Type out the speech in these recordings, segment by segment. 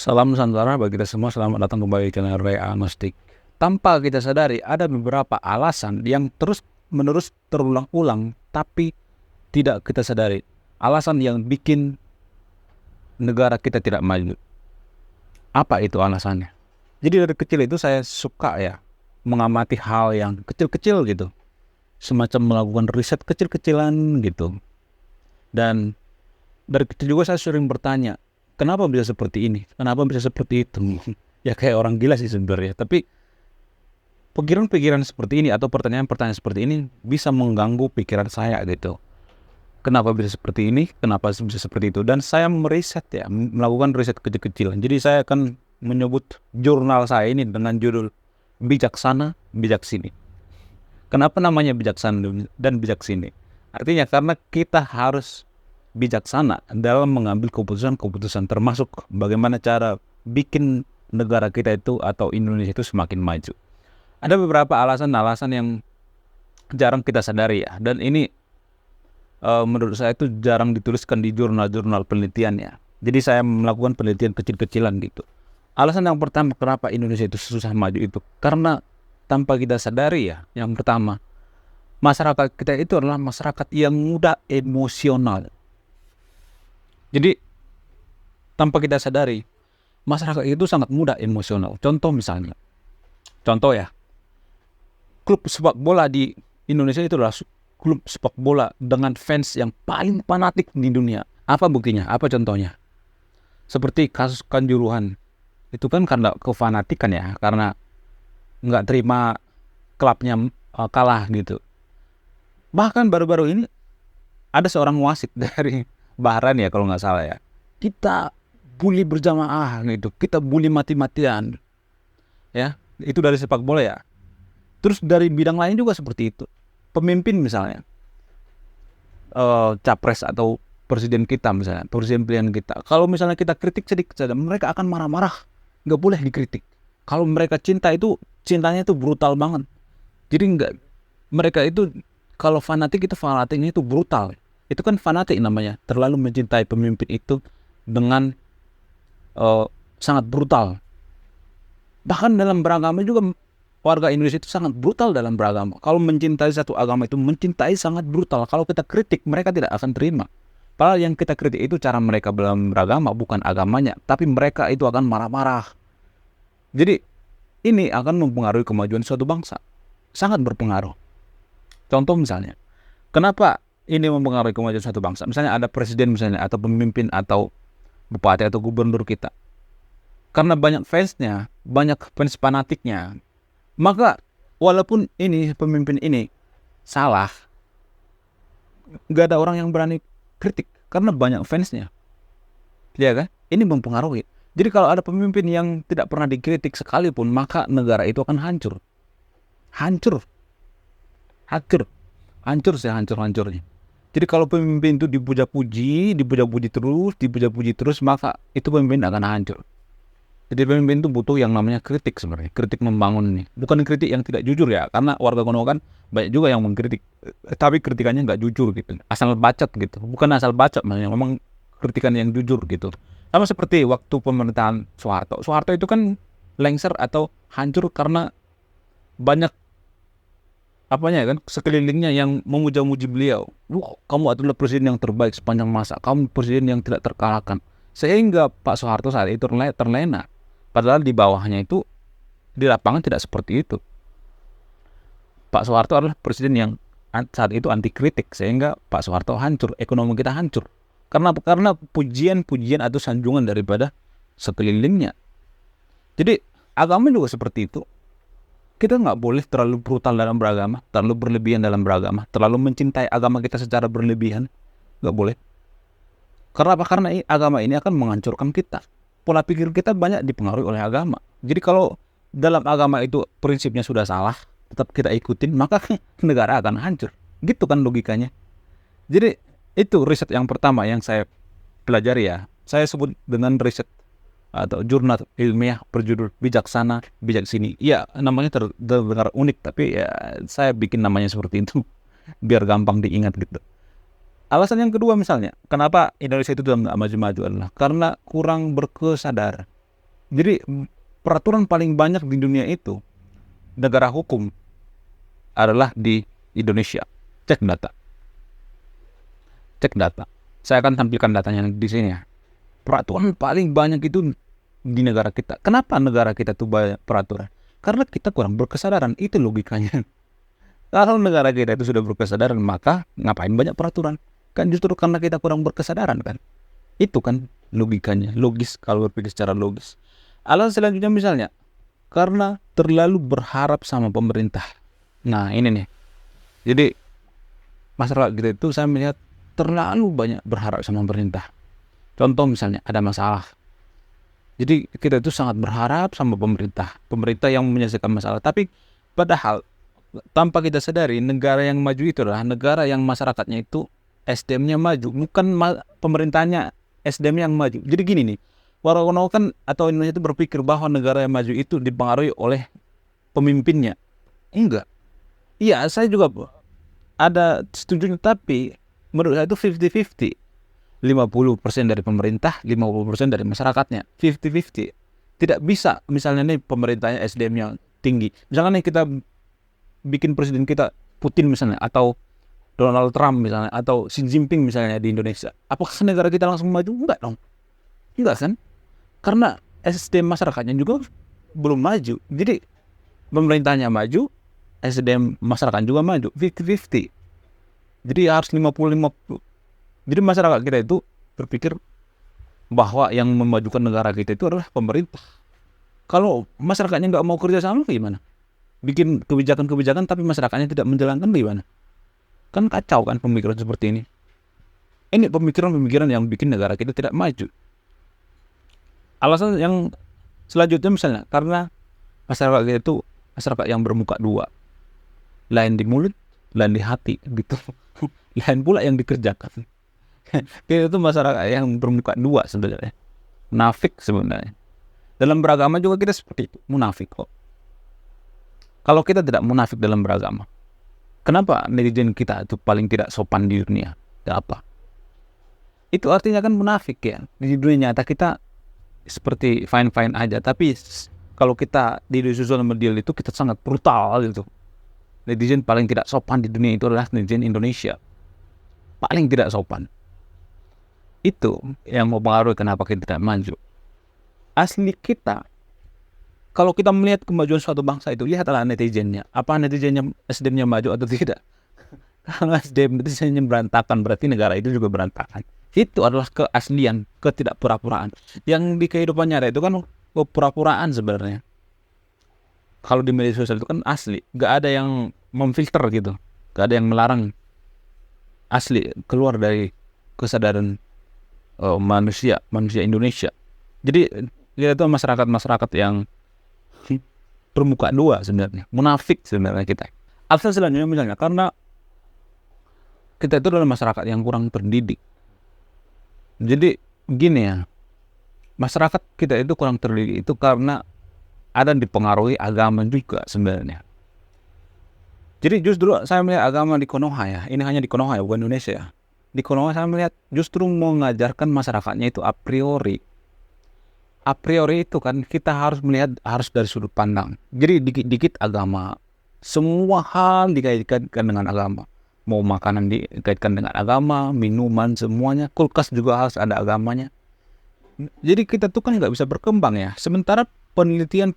Salam Nusantara bagi kita semua, selamat datang kembali di channel Ray Agnostik. Tanpa kita sadari, ada beberapa alasan yang terus-menerus terulang-ulang, tapi tidak kita sadari. Alasan yang bikin negara kita tidak maju. Apa itu alasannya? Jadi dari kecil itu saya suka mengamati hal yang kecil-kecil gitu. Semacam melakukan riset kecil-kecilan gitu. Dan dari kecil juga saya sering bertanya, kenapa bisa seperti ini? Kenapa bisa seperti itu? Ya kayak orang gila sih sebenarnya. Tapi pikiran-pikiran seperti ini atau pertanyaan-pertanyaan seperti ini bisa mengganggu pikiran saya gitu. Kenapa bisa seperti ini? Kenapa bisa seperti itu? Dan saya melakukan riset kecil-kecilan. Jadi saya akan menyebut jurnal saya ini dengan judul Bijaksana, Bijaksini. Kenapa namanya bijaksana dan bijaksini? Artinya karena kita harus bijaksana dalam mengambil keputusan-keputusan, termasuk bagaimana cara bikin negara kita itu atau Indonesia itu semakin maju. Ada beberapa alasan-alasan yang jarang kita sadari ya, dan ini menurut saya itu jarang dituliskan di jurnal-jurnal penelitian ya. Jadi saya melakukan penelitian kecil-kecilan gitu. Alasan yang pertama kenapa Indonesia itu susah maju itu karena tanpa kita sadari ya, yang pertama, masyarakat kita itu adalah masyarakat yang mudah emosional. Jadi tanpa kita sadari, masyarakat itu sangat mudah emosional. Contoh ya, klub sepak bola di Indonesia itu adalah klub sepak bola dengan fans yang paling fanatik di dunia. Apa buktinya? Apa contohnya? Seperti kasus Kanjuruhan. Itu kan karena kefanatikan ya, karena nggak terima klubnya kalah gitu. Bahkan baru-baru ini ada seorang wasit dari Bahrain ya kalau nggak salah ya. Kita bully berjamaah gitu, kita bully mati-matian. Ya, itu dari sepak bola ya. Terus dari bidang lain juga seperti itu. Pemimpin misalnya, capres atau presiden kita misalnya, presiden pilihan kita. Kalau misalnya kita kritik sedikit saja, mereka akan marah-marah. Nggak boleh dikritik. Kalau mereka cinta itu, cintanya itu brutal banget. Jadi mereka itu kalau fanatiknya itu brutal. Itu kan fanatik namanya, terlalu mencintai pemimpin itu dengan sangat brutal. Bahkan dalam beragama juga warga Indonesia itu sangat brutal dalam beragama. Kalau mencintai satu agama itu mencintai sangat brutal. Kalau kita kritik, mereka tidak akan terima. Padahal yang kita kritik itu cara mereka dalam beragama, bukan agamanya. Tapi mereka itu akan marah-marah. Jadi ini akan mempengaruhi kemajuan suatu bangsa. Sangat berpengaruh. Contoh misalnya, kenapa ini mempengaruhi kemajuan suatu bangsa? Misalnya ada presiden misalnya, atau pemimpin, atau bupati, atau gubernur kita. Karena banyak fansnya, banyak fans fanatiknya. Maka walaupun ini pemimpin ini salah, gak ada orang yang berani kritik karena banyak fansnya, ya kan? Ini mempengaruhi. Jadi kalau ada pemimpin yang tidak pernah dikritik sekalipun, maka negara itu akan hancur, hancur sehancur-hancurnya. Jadi kalau pemimpin itu dipuja-puji terus, maka itu pemimpin akan hancur. Jadi pemimpin itu butuh yang namanya kritik sebenarnya, kritik membangun nih. Bukan kritik yang tidak jujur ya, karena warga Konoha kan banyak juga yang mengkritik, tapi kritikannya nggak jujur gitu, asal bacot gitu. Bukan asal bacot, memang kritikan yang jujur gitu. Sama seperti waktu pemerintahan Soeharto. Soeharto itu kan lengser atau hancur karena banyak kan sekelilingnya yang memuja-muji beliau. Wah, kamu adalah presiden yang terbaik sepanjang masa. Kamu presiden yang tidak terkalahkan. Sehingga Pak Soeharto saat itu terlena. Padahal di bawahnya itu, di lapangan tidak seperti itu. Pak Soeharto adalah presiden yang saat itu anti kritik. Sehingga Pak Soeharto hancur, ekonomi kita hancur. Karena pujian-pujian atau sanjungan daripada sekelilingnya. Jadi agama juga seperti itu. Kita nggak boleh terlalu brutal dalam beragama, terlalu berlebihan dalam beragama, terlalu mencintai agama kita secara berlebihan. Nggak boleh. Karena apa? Karena agama ini akan menghancurkan kita. Pola pikir kita banyak dipengaruhi oleh agama. Jadi kalau dalam agama itu prinsipnya sudah salah, tetap kita ikutin, maka negara akan hancur. Gitu kan logikanya. Jadi itu riset yang pertama yang saya pelajari ya. Saya sebut dengan riset atau jurnal ilmiah berjudul Bijaksana, Bijaksini. Ya, namanya terdengar unik, tapi ya saya bikin namanya seperti itu biar gampang diingat gitu. Alasan yang kedua misalnya, kenapa Indonesia itu nggak maju-maju adalah karena kurang berkesadaran. Jadi peraturan paling banyak di dunia itu negara hukum adalah di Indonesia. Cek data. Saya akan tampilkan datanya di sini ya. Peraturan paling banyak itu di negara kita. Kenapa negara kita tuh banyak peraturan? Karena kita kurang berkesadaran. Itu logikanya. Kalau negara kita itu sudah berkesadaran, maka ngapain banyak peraturan? Kan justru karena kita kurang berkesadaran kan. Itu kan logikanya. Logis kalau berpikir secara logis. Alasan selanjutnya misalnya, karena terlalu berharap sama pemerintah. Nah ini nih. Jadi masyarakat kita itu saya melihat terlalu banyak berharap sama pemerintah. Contoh misalnya ada masalah. Jadi kita itu sangat berharap sama pemerintah. Pemerintah yang menyelesaikan masalah. Tapi padahal tanpa kita sadari negara yang maju itu adalah negara yang masyarakatnya itu SDM-nya maju. Bukan pemerintahnya SDM yang maju. Jadi gini nih. Orang kan atau Indonesia itu berpikir bahwa negara yang maju itu dipengaruhi oleh pemimpinnya. Enggak. Iya saya juga ada setuju, tapi menurut saya itu 50-50. 50% dari pemerintah, 50% dari masyarakatnya. 50-50. Tidak bisa misalnya nih pemerintahnya SDM-nya tinggi. Misalnya nih kita bikin presiden kita Putin misalnya, atau Donald Trump misalnya, atau Xi Jinping misalnya di Indonesia. Apakah negara kita langsung maju? Enggak dong. Enggak kan? Karena SDM masyarakatnya juga belum maju. Jadi pemerintahnya maju, SDM masyarakat juga maju. 50-50. Jadi harus 50-50. Jadi masyarakat kita itu berpikir bahwa yang memajukan negara kita itu adalah pemerintah. Kalau masyarakatnya nggak mau kerja sama gimana? Bikin kebijakan-kebijakan tapi masyarakatnya tidak menjalankan gimana? Kan kacau kan pemikiran seperti ini. Ini pemikiran-pemikiran yang bikin negara kita tidak maju. Alasan yang selanjutnya misalnya karena masyarakat kita itu masyarakat yang bermuka dua. Lain di mulut, lain di hati gitu. Lain pula yang dikerjakan. Kita itu masyarakat yang bermuka dua sebenarnya. Munafik sebenarnya. Dalam beragama juga kita seperti itu, munafik kok. Kalau kita tidak munafik dalam beragama, kenapa netizen kita itu paling tidak sopan di dunia? Tidak apa? Itu artinya kan munafik ya. Di dunia nyata kita seperti fine-fine aja, tapi kalau kita di sosial media itu kita sangat brutal gitu. Netizen paling tidak sopan di dunia itu adalah netizen Indonesia. Paling tidak sopan. Itu yang mempengaruhi kenapa kita tidak maju. Asli kita, kalau kita melihat kemajuan suatu bangsa itu, lihatlah netizennya. Apa netizennya SDM-nya maju atau tidak? Kalau SDM netizennya berantakan, berarti negara itu juga berantakan. Itu adalah keaslian, ketidakpura-puraan. Yang di kehidupan nyata itu kan pura-puraan sebenarnya. Kalau di media sosial itu kan asli, gak ada yang memfilter gitu, gak ada yang melarang asli keluar dari kesadaran manusia Indonesia. Jadi kita itu masyarakat yang bermuka dua sebenarnya, munafik sebenarnya kita. Alasan selanjutnya misalnya karena kita itu adalah masyarakat yang kurang terdidik. Jadi gini ya, masyarakat kita itu kurang terdidik itu karena ada dipengaruhi agama juga sebenarnya. Jadi justru saya melihat agama di Konoha ya, ini hanya di Konoha ya, bukan Indonesia ya. Di Konoha saya melihat justru mengajarkan masyarakatnya itu a priori. A priori itu kan kita harus melihat harus dari sudut pandang. Jadi dikit-dikit agama. Semua hal dikaitkan dengan agama. Mau makanan dikaitkan dengan agama, minuman semuanya. Kulkas juga harus ada agamanya. Jadi kita tuh kan nggak bisa berkembang ya. Sementara penelitian,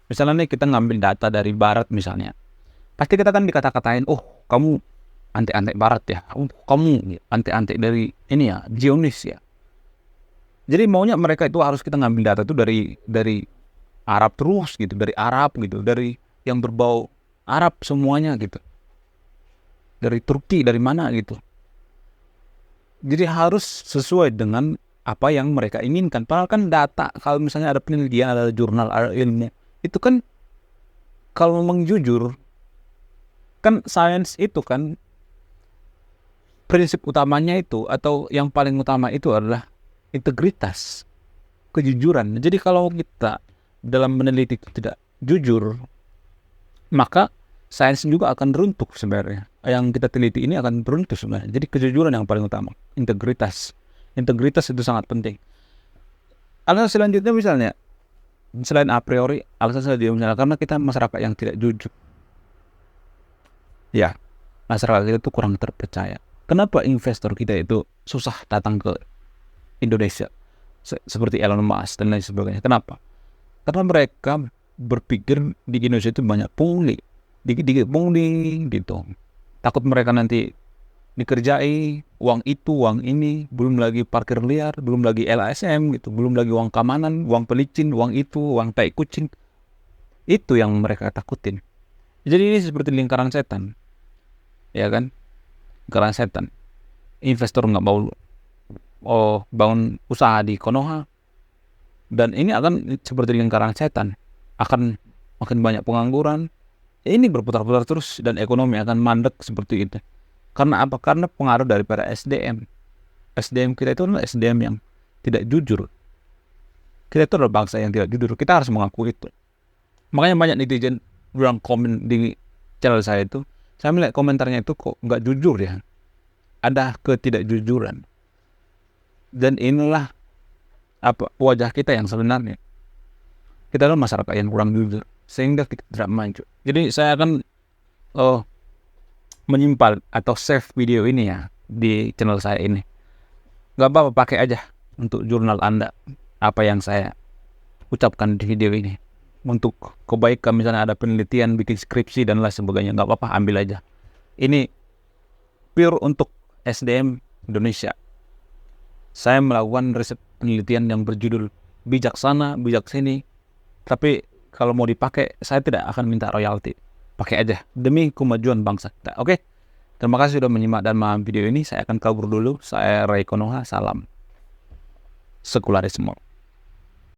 misalnya nih kita ngambil data dari barat misalnya. Pasti kita kan dikata-katain, oh kamu antek-antek barat ya, kamu antek-antek dari ini ya, Zionis ya. Jadi maunya mereka itu harus kita ngambil data itu dari Arab terus gitu, dari Arab gitu, dari yang berbau Arab semuanya gitu. Dari Turki, dari mana gitu. Jadi harus sesuai dengan apa yang mereka inginkan. Padahal kan data, kalau misalnya ada penelitian, ada jurnal, ada ilmunya, itu kan kalau memang jujur, kan sains itu kan prinsip utamanya itu atau yang paling utama itu adalah integritas, kejujuran. Jadi kalau kita dalam meneliti itu tidak jujur, maka sains juga akan runtuh sebenarnya. Yang kita teliti ini akan runtuh sebenarnya. Jadi kejujuran yang paling utama, integritas. Integritas itu sangat penting. Alasan selanjutnya misalnya, Selain a priori, alasan saya diam sana karena kita masyarakat yang tidak jujur. Ya, masyarakat kita itu kurang terpercaya. Kenapa investor kita itu susah datang ke Indonesia? Seperti Elon Musk dan lain sebagainya. Kenapa? Karena mereka berpikir di Indonesia itu banyak pungli, dikit-dikit pungli gitu. Takut mereka nanti dikerjai, uang itu, uang ini, belum lagi parkir liar, belum lagi LSM gitu, belum lagi uang keamanan, uang pelicin, uang itu, uang tai kucing. Itu yang mereka takutin. Jadi ini seperti lingkaran setan, ya kan? Lingkaran setan. Investor nggak mau bangun usaha di Konoha, dan ini akan seperti lingkaran setan, akan makin banyak pengangguran. Ini berputar-putar terus dan ekonomi akan mandek seperti itu. Karena apa? Karena pengaruh daripada SDM. SDM kita itu adalah SDM yang tidak jujur. Kita itu adalah bangsa yang tidak jujur. Kita harus mengaku itu. Makanya banyak netizen bilang komen di channel saya itu. Saya melihat komentarnya itu kok nggak jujur ya. Ada ketidakjujuran. Dan inilah wajah kita yang sebenarnya. Kita adalah masyarakat yang kurang jujur. Sehingga kita tidak maju. Jadi saya akan menyimpan atau save video ini ya di channel saya ini. Gak apa-apa, pakai aja untuk jurnal Anda apa yang saya ucapkan di video ini. Untuk kebaikan, misalnya ada penelitian, bikin skripsi dan lain sebagainya, gak apa-apa, ambil aja. Ini pure untuk SDM Indonesia. Saya melakukan riset penelitian yang berjudul bijaksana, bijaksini. Tapi kalau mau dipakai, saya tidak akan minta royalti. Pakai aja demi kemajuan bangsa kita. Oke. Terima kasih sudah menyimak dan memahami video ini. Saya akan kabur dulu. Saya Ray Konoha. Salam sekularisme.